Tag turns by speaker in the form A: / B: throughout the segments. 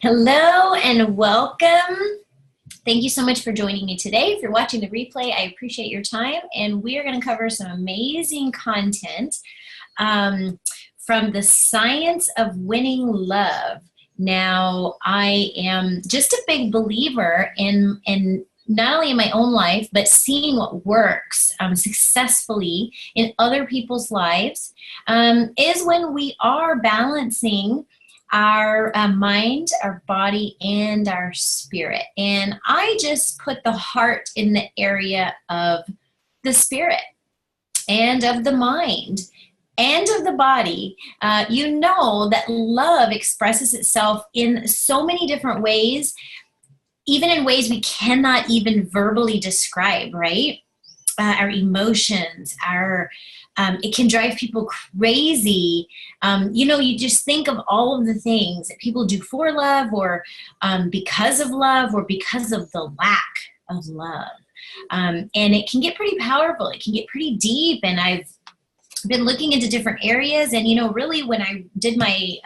A: Hello and welcome. Thank you so much for joining me today. If you're watching the replay, I appreciate your time, and we are going to cover some amazing content from the science of winning love. Now, I am just a big believer in not only in my own life, but seeing what works successfully in other people's lives is when we are balancing our mind, our body, and our spirit. And I just put the heart in the area of the spirit and of the mind and of the body. You know that love expresses itself in so many different ways, even in ways we cannot even verbally describe, right? Our emotions, it can drive people crazy. You just think of all of the things that people do for love, or because of love, or because of the lack of love. And it can get pretty powerful. It can get pretty deep. And I've been looking into different areas. And, really when I did my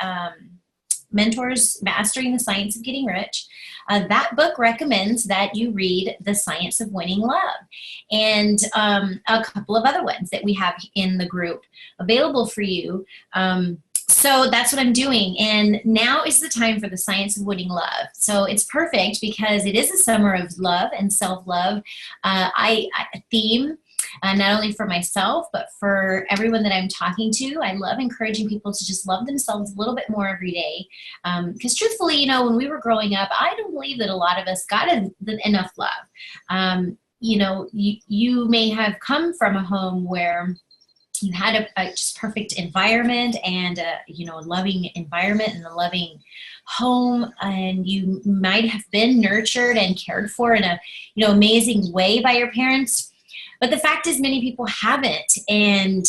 A: mentors Mastering the Science of Getting Rich, that book recommends that you read The Science of Winning Love, and a couple of other ones that we have in the group available for you. So that's what I'm doing. And now is the time for The Science of Winning Love. So it's perfect because it is a summer of love and self-love. I theme not only for myself, but for everyone that I'm talking to. I love encouraging people to just love themselves a little bit more every day. Because truthfully, when we were growing up, I don't believe that a lot of us got enough love. You may have come from a home where you had a just perfect environment and a loving environment and a loving home, and you might have been nurtured and cared for in a amazing way by your parents. But the fact is, many people haven't. And,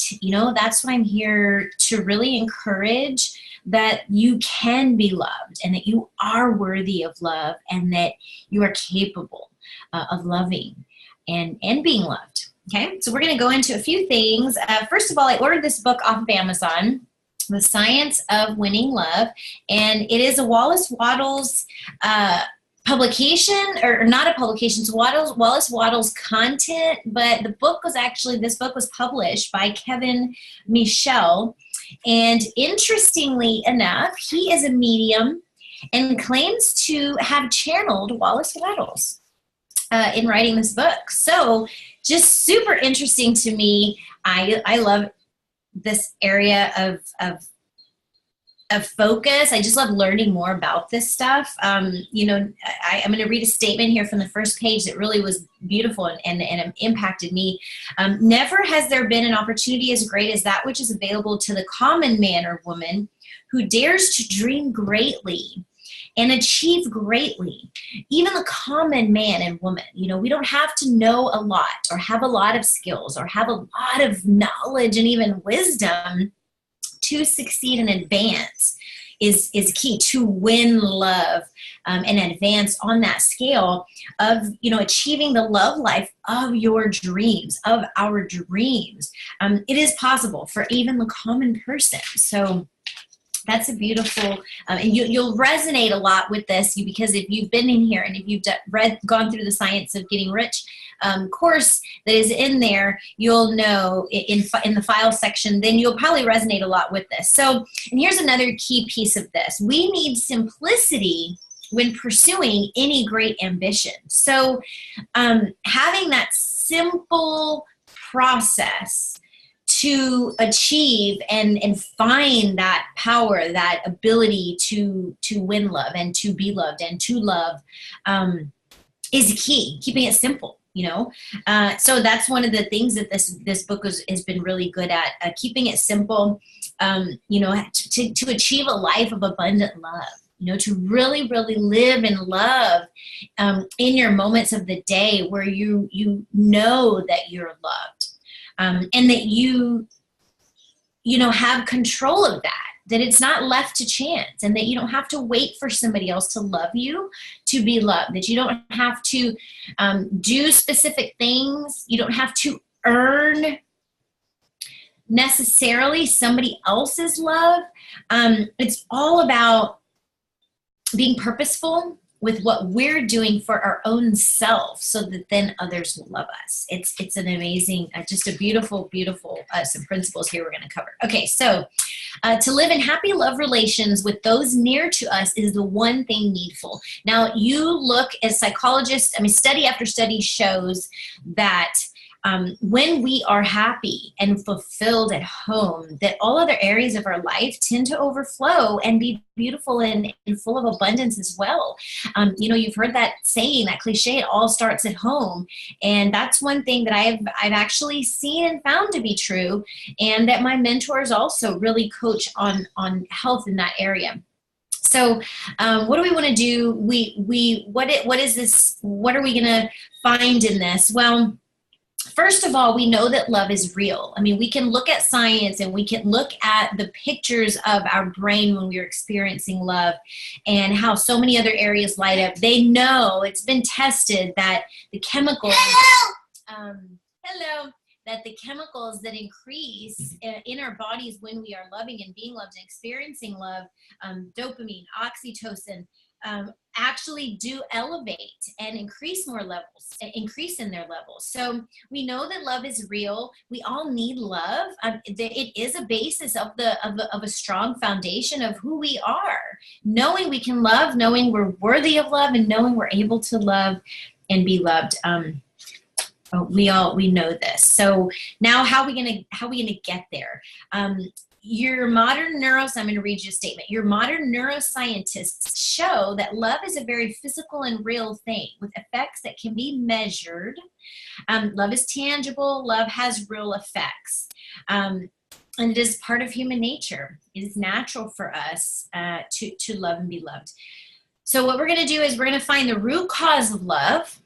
A: that's what I'm here to really encourage, that you can be loved and that you are worthy of love and that you are capable of loving and being loved. Okay, so we're going to go into a few things. First of all, I ordered this book off of Amazon, The Science of Winning Love. And it is a Wallace Wattles publication, or not a publication, it's Wallace Wattles content, but this book was published by Kevin Michel, and interestingly enough, he is a medium and claims to have channeled Wallace Wattles in writing this book. So just super interesting to me. I love this area of focus. I just love learning more about this stuff. I'm going to read a statement here from the first page that really was beautiful and impacted me. Never has there been an opportunity as great as that which is available to the common man or woman who dares to dream greatly and achieve greatly. Even the common man and woman, we don't have to know a lot or have a lot of skills or have a lot of knowledge and even wisdom to succeed and advance is key to win love and advance on that scale of achieving the love life of your dreams, of our dreams. It is possible for even the common person. So that's a beautiful, and you'll resonate a lot with this because if you've been in here and if you've gone through the Science of Getting Rich course that is in there, you'll know in the file section, then you'll probably resonate a lot with this. So, and here's another key piece of this. We need simplicity when pursuing any great ambition. So having that simple process to achieve and find that power, that ability to win love and to be loved and to love is key, keeping it simple. So that's one of the things that this book has been really good at, keeping it simple, to achieve a life of abundant love, to really, really live in love in your moments of the day where you know that you're loved, and that you have control of that it's not left to chance, and that you don't have to wait for somebody else to love you to be loved, that you don't have to do specific things. You don't have to earn necessarily somebody else's love. It's all about being purposeful with what we're doing for our own self so that then others will love us. It's an amazing, just a beautiful, beautiful, some principles here we're going to cover. Okay, so to live in happy love relations with those near to us is the one thing needful. Now, you look as psychologists, I mean, study after study shows that when we are happy and fulfilled at home, that all other areas of our life tend to overflow and be beautiful and full of abundance as well. You know, you've heard that saying, that cliche, it all starts at home. And that's one thing that I've actually seen and found to be true, and that my mentors also really coach on health in that area. So what do we want to do? What is this? What are we going to find in this? Well, first of all, we know that love is real. I mean, we can look at science and we can look at the pictures of our brain when we're experiencing love and how so many other areas light up. They know, it's been tested, that the chemicals, that the chemicals that increase in our bodies when we are loving and being loved and experiencing love, dopamine, oxytocin, actually do elevate and increase in their levels. So we know that love is real. We all need love. It is a basis of a strong foundation of who we are. Knowing we can love, knowing we're worthy of love, and knowing we're able to love and be loved. We know this. So now how are we gonna get there? Your modern I'm going to read you a statement. Your modern neuroscientists show that love is a very physical and real thing with effects that can be measured. Love is tangible. Love has real effects. And it is part of human nature. It is natural for us to love and be loved. So what we're going to do is we're going to find the root cause of love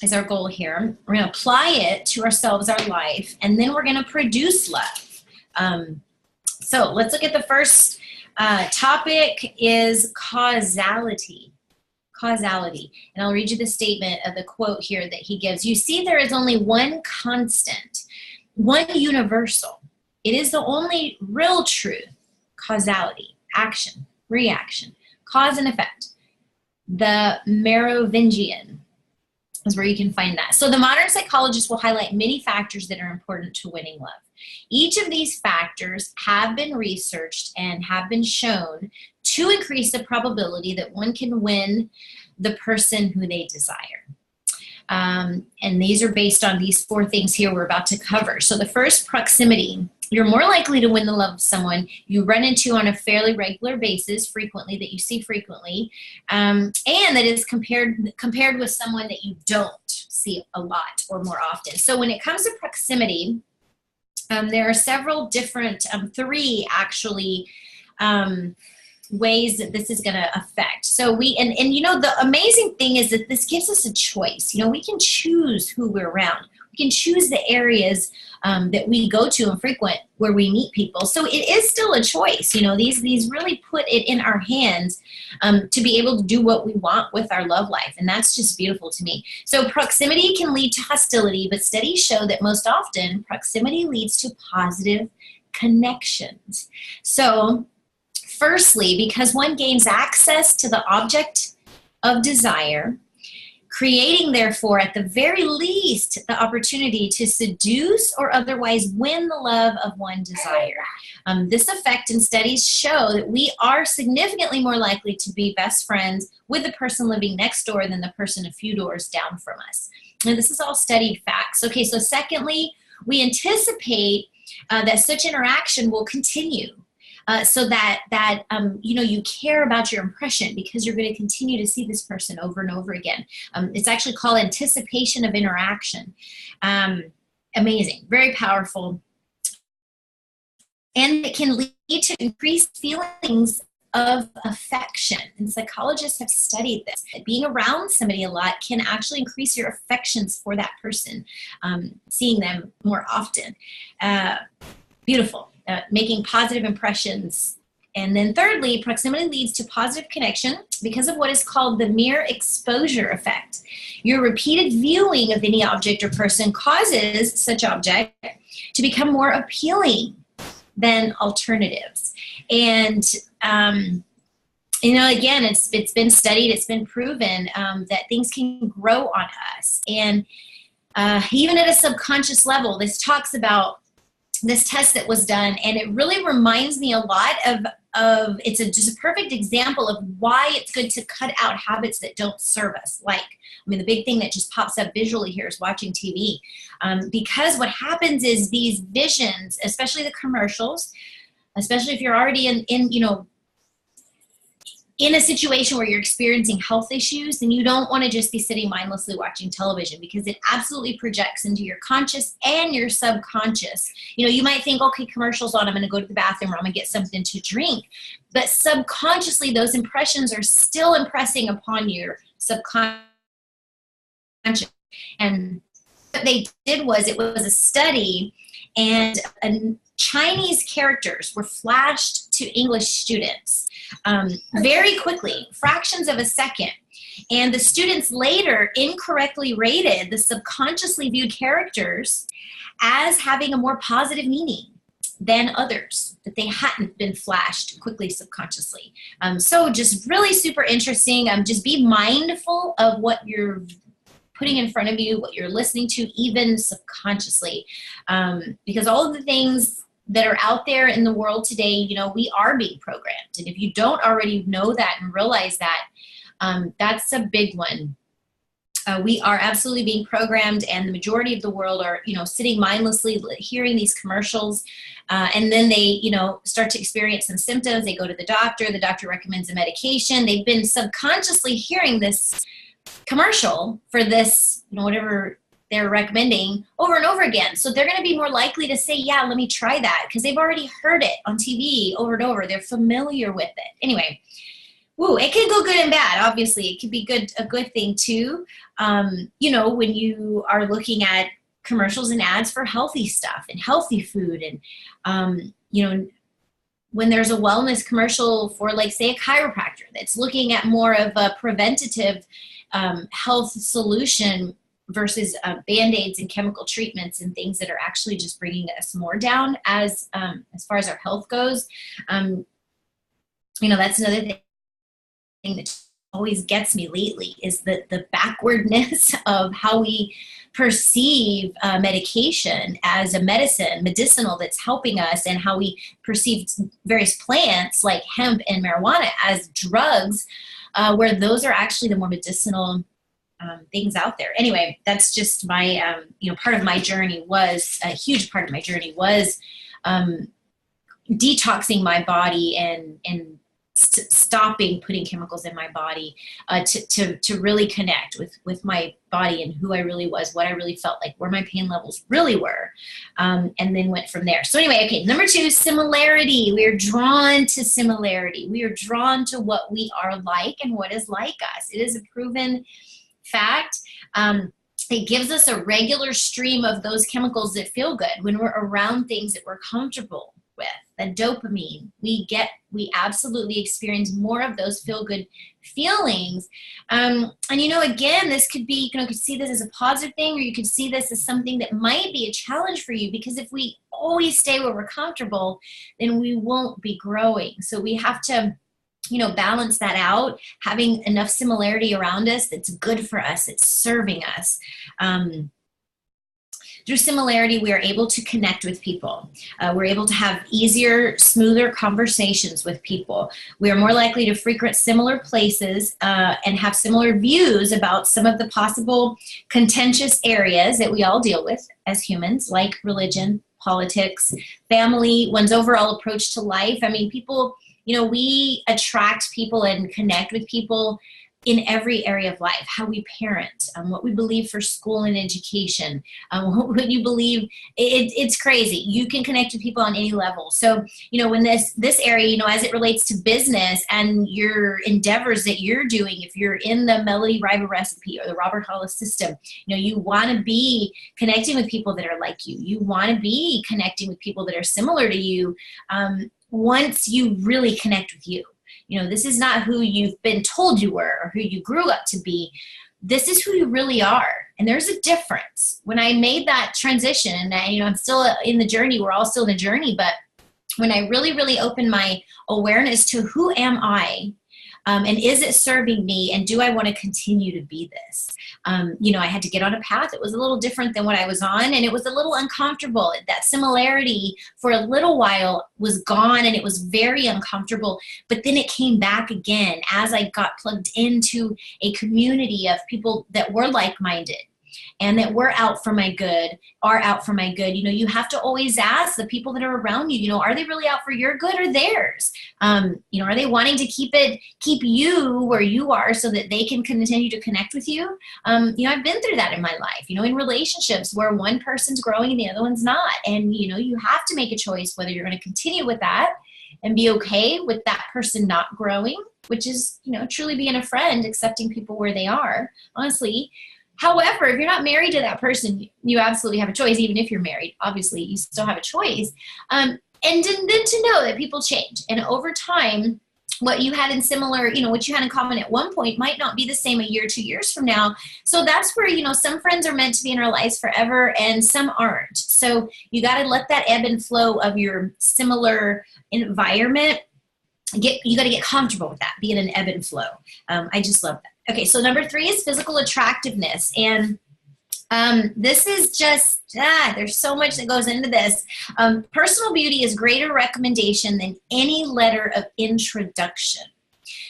A: is our goal here. We're going to apply it to ourselves, our life, and then we're going to produce love. So let's look at the first topic is causality. Causality. And I'll read you the statement of the quote here that he gives. You see, there is only one constant, one universal. It is the only real truth. Causality, action, reaction, cause and effect. The Merovingian is where you can find that. So the modern psychologist will highlight many factors that are important to winning love. Each of these factors have been researched and have been shown to increase the probability that one can win the person who they desire. And these are based on these four things here we're about to cover. So the first, proximity. You're more likely to win the love of someone you run into on a fairly regular basis, frequently, that you see frequently, and that is compared with someone that you don't see a lot or more often. So when it comes to proximity, there are several different, three actually, ways that this is going to affect. So and you know, the amazing thing is that this gives us a choice. You know, we can choose who we're around. We can choose the areas that we go to and frequent where we meet people. So it is still a choice. You know, these really put it in our hands to be able to do what we want with our love life. And that's just beautiful to me. So proximity can lead to hostility, but studies show that most often proximity leads to positive connections. So firstly, because one gains access to the object of desire, creating, therefore, at the very least, the opportunity to seduce or otherwise win the love of one desire. This effect in studies show that we are significantly more likely to be best friends with the person living next door than the person a few doors down from us. And this is all studied facts. Okay, so secondly, we anticipate that such interaction will continue. So that you know, you care about your impression because you're going to continue to see this person over and over again. It's actually called anticipation of interaction. Amazing, very powerful. And it can lead to increased feelings of affection. And psychologists have studied this. Being around somebody a lot can actually increase your affections for that person, seeing them more often. Beautiful. Making positive impressions. And then thirdly, proximity leads to positive connection because of what is called the mere exposure effect. Your repeated viewing of any object or person causes such object to become more appealing than alternatives. And again, it's been studied, it's been proven that things can grow on us. And even at a subconscious level, this talks about this test that was done, and it really reminds me a lot of it's just a perfect example of why it's good to cut out habits that don't serve us. Like, I mean, the big thing that just pops up visually here is watching TV. Because what happens is these visions, especially the commercials, especially if you're already in a situation where you're experiencing health issues, then you don't want to just be sitting mindlessly watching television, because it absolutely projects into your conscious and your subconscious. You might think, okay, commercials on, I'm going to go to the bathroom, or I'm going to get something to drink. But subconsciously, those impressions are still impressing upon your subconscious. And what they did was, it was a study, and Chinese characters were flashed to English students very quickly, fractions of a second. And the students later incorrectly rated the subconsciously viewed characters as having a more positive meaning than others that they hadn't been flashed quickly subconsciously. So just really super interesting. Just be mindful of what you're putting in front of you, what you're listening to, even subconsciously, because all of the things that are out there in the world today, we are being programmed. And if you don't already know that and realize that, that's a big one. We are absolutely being programmed, and the majority of the world are, sitting mindlessly hearing these commercials, and then they, start to experience some symptoms. They go to the doctor recommends a medication. They've been subconsciously hearing this commercial for this, whatever they're recommending over and over again. So they're going to be more likely to say, yeah, let me try that, because they've already heard it on TV over and over. They're familiar with it. Anyway, it can go good and bad. Obviously, it can be a good thing too. When you are looking at commercials and ads for healthy stuff and healthy food, and when there's a wellness commercial for, like, say, a chiropractor that's looking at more of a preventative health solution versus Band-Aids and chemical treatments and things that are actually just bringing us more down as far as our health goes. That's another thing that always gets me lately, is the backwardness of how we perceive medication as a medicinal that's helping us, and how we perceive various plants like hemp and marijuana as drugs, where those are actually the more medicinal things out there. Anyway, that's just my, part of my journey was, a huge part of my journey was detoxing my body and stopping putting chemicals in my body, to really connect with my body and who I really was, what I really felt like, where my pain levels really were, and then went from there. So anyway, okay, number 2, similarity. We are drawn to similarity. We are drawn to what we are like and what is like us. It is a proven fact. It gives us a regular stream of those chemicals that feel good when we're around things that we're comfortable with. The dopamine, we absolutely experience more of those feel-good feelings. And again, this could be, you could see this as a positive thing, or you could see this as something that might be a challenge for you, because if we always stay where we're comfortable, then we won't be growing. So we have to, balance that out, having enough similarity around us that's good for us, it's serving us. Through similarity, we are able to connect with people. We're able to have easier, smoother conversations with people. We are more likely to frequent similar places and have similar views about some of the possible contentious areas that we all deal with as humans, like religion, politics, family, one's overall approach to life. I mean, people, we attract people and connect with people in every area of life, how we parent, what we believe for school and education, what you believe, it's crazy. You can connect with people on any level. So, when this area, as it relates to business and your endeavors that you're doing, if you're in the Melody Riva recipe or the Robert Hollis system, you want to be connecting with people that are like you. You want to be connecting with people that are similar to you once you really connect with you. This is not who you've been told you were or who you grew up to be. This is who you really are. And there's a difference. When I made that transition, and I'm still in the journey, we're all still in the journey, but when I really, really opened my awareness to who am I, And is it serving me? And do I want to continue to be this? You know, I had to get on a path that was a little different than what I was on, and it was a little uncomfortable. That similarity for a little while was gone, and it was very uncomfortable. But then it came back again as I got plugged into a community of people that were like-minded and that were out for my good, are out for my good. You know, you have to always ask the people that are around you, you know, are they really out for your good or theirs? You know, are they wanting to keep you where you are so that they can continue to connect with you? You know, I've been through that in my life, you know, in relationships where one person's growing and the other one's not. And, you know, you have to make a choice whether you're going to continue with that and be okay with that person not growing, which is, you know, truly being a friend, accepting people where they are, honestly. However, if you're not married to that person, you absolutely have a choice. Even if you're married, obviously, you still have a choice. And then to know that people change. And over time, what you had in similar, you know, what you had in common at one point might not be the same a year, 2 years from now. So that's where, you know, some friends are meant to be in our lives forever and some aren't. So you got to let that ebb and flow of your similar environment. You got to get comfortable with that, being an ebb and flow. I just love that. Okay, so number 3 is physical attractiveness. And this is just, there's so much that goes into this. Personal beauty is greater recommendation than any letter of introduction.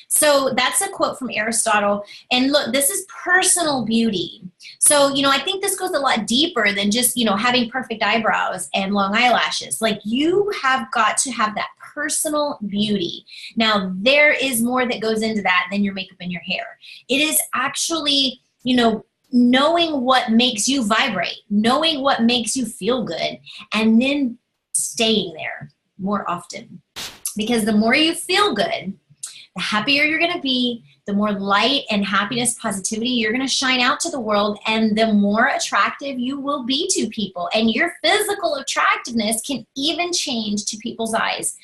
A: So that's a quote from Aristotle. And look, this is personal beauty. So, you know, I think this goes a lot deeper than just, you know, having perfect eyebrows and long eyelashes. Like, you have got to have that personal beauty. Now, there is more that goes into that than your makeup and your hair. It is actually, you know, knowing what makes you vibrate, knowing what makes you feel good, and then staying there more often. Because the more you feel good, the happier you're going to be, the more light and happiness, positivity you're going to shine out to the world, and the more attractive you will be to people. And your physical attractiveness can even change to people's eyes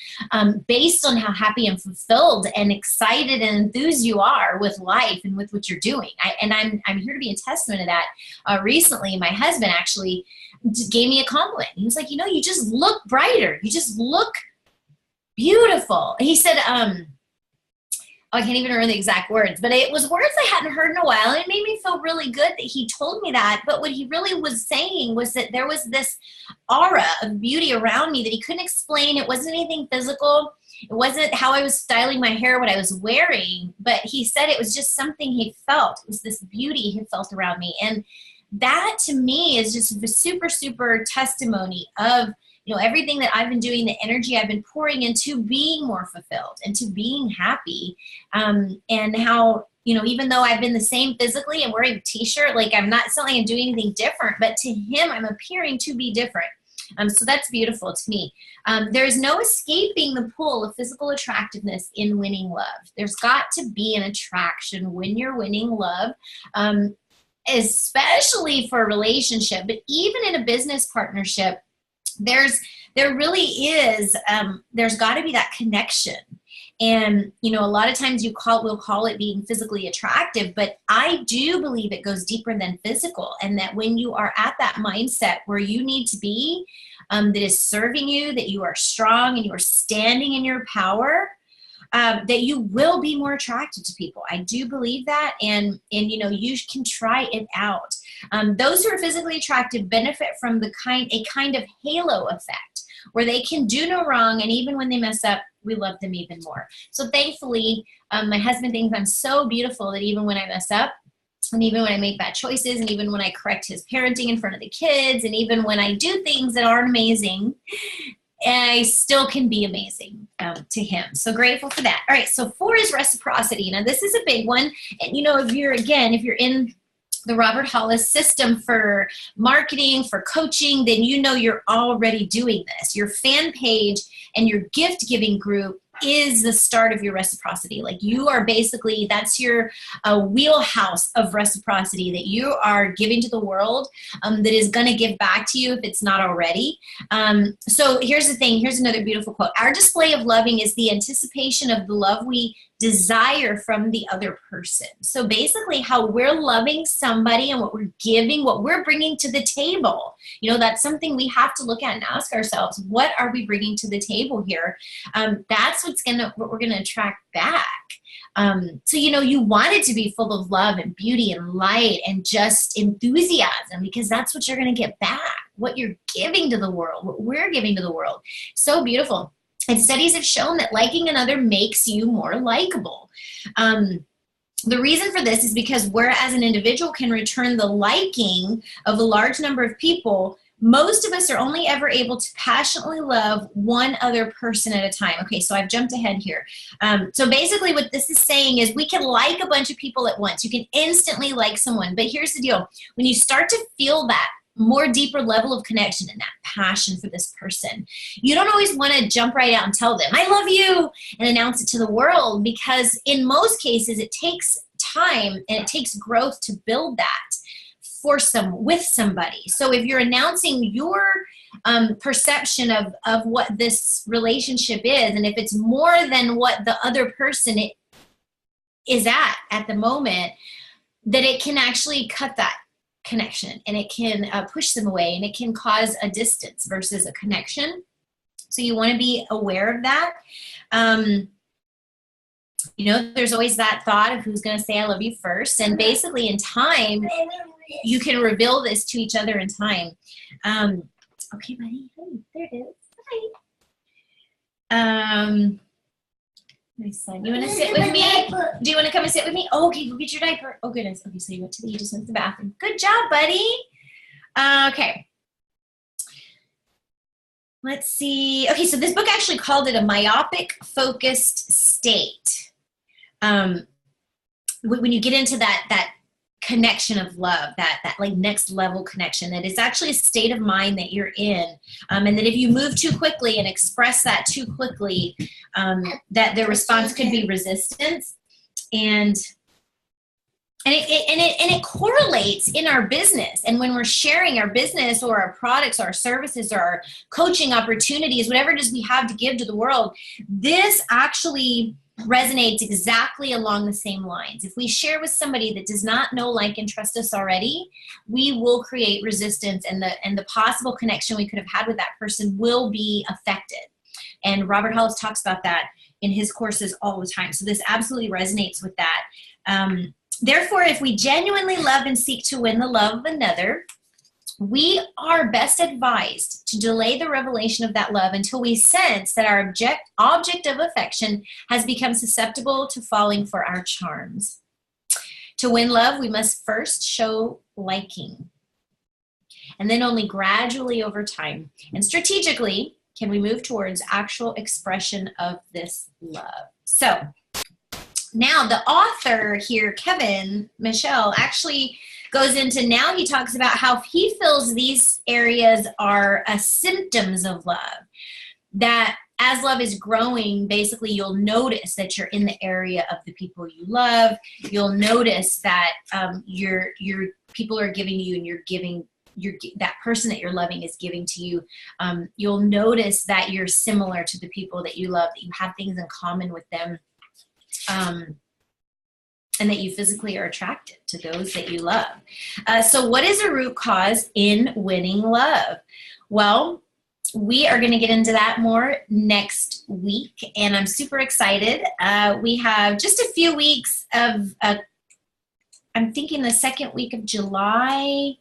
A: based on how happy and fulfilled and excited and enthused you are with life and with what you're doing. I'm here to be a testament of that. Recently, my husband actually gave me a compliment. He was like, you know, you just look brighter. You just look beautiful. He said, I can't even remember the exact words, but it was words I hadn't heard in a while, and it made me feel really good that he told me that. But what he really was saying was that there was this aura of beauty around me that he couldn't explain. It wasn't anything physical. It wasn't how I was styling my hair, what I was wearing, but he said it was just something he felt. It was this beauty he felt around me. And that to me is just a super, super testimony of, you know, everything that I've been doing, the energy I've been pouring into being more fulfilled and to being happy. And how, you know, even though I've been the same physically and wearing a t-shirt, like it's not like I'm doing anything different, but to him, I'm appearing to be different. So that's beautiful to me. There's no escaping the pull of physical attractiveness in winning love. There's got to be an attraction when you're winning love, especially for a relationship, but even in a business partnership. There really is, there's got to be that connection. And, you know, a lot of times we'll call it being physically attractive, but I do believe it goes deeper than physical. And that when you are at that mindset where you need to be, that is serving you, that you are strong and you are standing in your power, that you will be more attracted to people. I do believe that. And you know, you can try it out. Those who are physically attractive benefit from a kind of halo effect where they can do no wrong. And even when they mess up, we love them even more. So thankfully, my husband thinks I'm so beautiful that even when I mess up, and even when I make bad choices, and even when I correct his parenting in front of the kids, and even when I do things that aren't amazing, I still can be amazing to him. So grateful for that. All right, so 4 is reciprocity. Now, this is a big one. And, you know, if you're in the Robert Hollis system for marketing, for coaching, then you know you're already doing this. Your fan page and your gift giving group is the start of your reciprocity. Like, you are basically, that's your wheelhouse of reciprocity that you are giving to the world, that is going to give back to you if it's not already. So here's the thing. Here's another beautiful quote. Our display of loving is the anticipation of the love we desire from the other person. So basically how we're loving somebody and what we're giving, what we're bringing to the table, you know, that's something we have to look at and ask ourselves, what are we bringing to the table here? That's what we're going to attract back. So, you know, you want it to be full of love and beauty and light and just enthusiasm, because that's what you're going to get back, what you're giving to the world, what we're giving to the world. So beautiful. And studies have shown that liking another makes you more likable. The reason for this is because whereas an individual can return the liking of a large number of people, most of us are only ever able to passionately love one other person at a time. Okay, so I've jumped ahead here. So basically what this is saying is we can like a bunch of people at once. You can instantly like someone, but here's the deal. When you start to feel that more deeper level of connection and that passion for this person, you don't always want to jump right out and tell them, I love you, and announce it to the world, because in most cases it takes time and it takes growth to build that with somebody. So if you're announcing your perception of what this relationship is, and if it's more than what the other person is at the moment, that it can actually cut that connection, and it can push them away, and it can cause a distance versus a connection. So you want to be aware of that. You know, there's always that thought of who's going to say I love you first, and basically in time you can reveal this to each other in time. Okay, buddy. Hey, there it is. Hi. My son, you want to sit with me? Do you want to come and sit with me? Oh, okay, go get your diaper. Oh, goodness. Okay, so you just went to the bathroom. Good job, buddy. Okay. Let's see. Okay, so this book actually called it a myopic focused state. When you get into that connection of love, that like next level connection, that is actually a state of mind that you're in, and that if you move too quickly and express that too quickly, that the response could be resistance, and it correlates in our business. And when we're sharing our business or our products, or our services, or our coaching opportunities, whatever it is we have to give to the world, this actually resonates exactly along the same lines. If we share with somebody that does not know, like, and trust us already, we will create resistance, and the possible connection we could have had with that person will be affected. And Robert Hollis talks about that in his courses all the time. So this absolutely resonates with that. Therefore, if we genuinely love and seek to win the love of another, we are best advised to delay the revelation of that love until we sense that our object of affection has become susceptible to falling for our charms. To win love, we must first show liking, and then only gradually over time and strategically can we move towards actual expression of this love. So now the author here, Kevin Michelle, actually goes into, now he talks about how he feels these areas are symptoms of love. That as love is growing, basically you'll notice that you're in the area of the people you love. You'll notice that your people are giving you, and you're giving, that person that you're loving is giving to you. You'll notice that you're similar to the people that you love, that you have things in common with them. And that you physically are attracted to those that you love. So what is a root cause in winning love? Well, we are going to get into that more next week, and I'm super excited. We have just a few weeks of, I'm thinking the second week of July.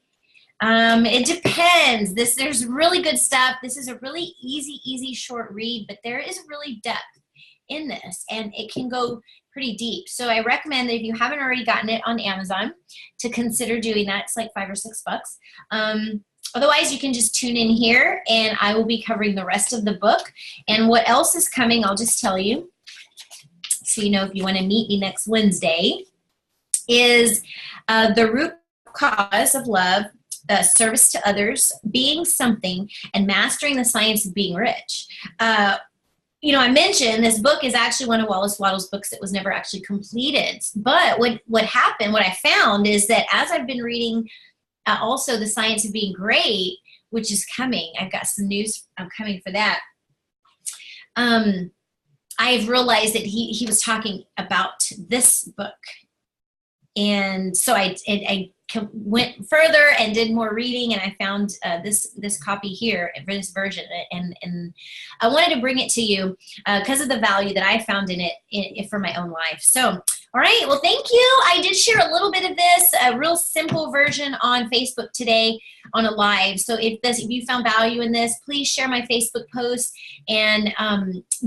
A: It depends. There's really good stuff. This is a really easy, short read, but there is really depth in this, and it can go pretty deep. So I recommend that if you haven't already gotten it on Amazon, to consider doing that. It's like $5 or $6. Otherwise, you can just tune in here, and I will be covering the rest of the book. And what else is coming, I'll just tell you, so you know if you want to meet me next Wednesday, is the root cause of love, service to others, being something, and mastering the science of being rich. You know, I mentioned this book is actually one of Wallace Wattles' books that was never actually completed. But what happened, what I found, is that as I've been reading also The Science of Being Great, which is coming, I've got some news coming for that, I've realized that he was talking about this book And so I went further and did more reading, and I found this copy here, this version, and I wanted to bring it to you because of the value that I found in it for my own life. So, all right, well, thank you. I did share a little bit of this, a real simple version on Facebook today on a live. So if you found value in this, please share my Facebook post and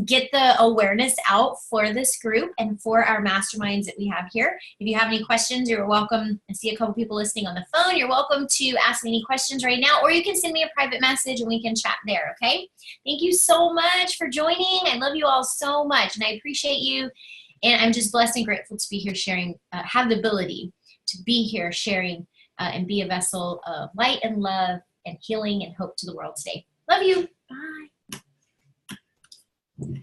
A: get the awareness out for this group and for our masterminds that we have here. If you have any questions, you're welcome. I see a couple people listening on the phone. You're welcome to ask me any questions right now, or you can send me a private message and we can chat there, okay? Thank you so much for joining. I love you all so much, and I appreciate you. And I'm just blessed and grateful to be here sharing, have the ability to be here sharing and be a vessel of light and love and healing and hope to the world today. Love you. Bye.